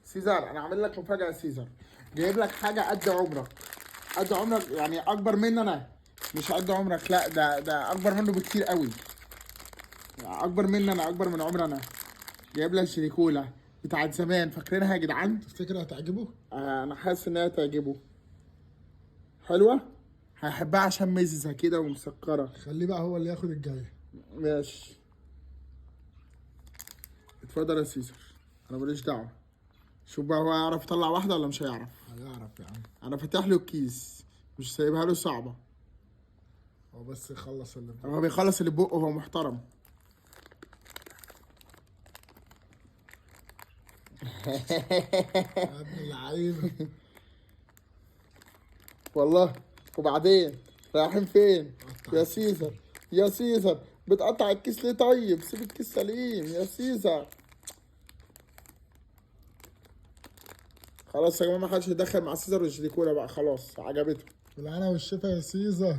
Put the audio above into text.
سيزر انا عامل لك مفاجاه يا سيزر. جايب لك حاجه قد عمرك، قد عمرك يعني اكبر مني انا، مش قد عمرك، لا ده اكبر منه بكتير قوي، يعني اكبر مني انا، اكبر من عمري انا. جايب لك شريكولا بتاعت زمان، فاكرينها يا جدعان؟ تفتكر هتعجبه؟ انا حاسس ان هي تعجبه. حلوه، هحبها عشان مززها كده ومسكره. خليه بقى هو اللي ياخد الجايه. ماشي، اتفضل يا سيزر، انا ماليش دعوه. شوف بقى هو هيعرف يطلع واحده ولا مش هيعرف. هيعرف يا عم. انا فاتح له الكيس، مش سايبها له صعبه. هو بس يخلص اللي هو بيخلص اللي بقه، هو محترم. يا ابن اللعيبه. والله. وبعدين رايحين فين قطع يا الكيس. سيزر؟ يا سيزر بتقطع الكيس ليه؟ طيب سيب الكيس سليم يا سيزر. خلاص يا جماعه، ما حدش يدخل مع سيزر والشريكولا بقى، خلاص عجبته. بالهنا والشفا يا سيزر.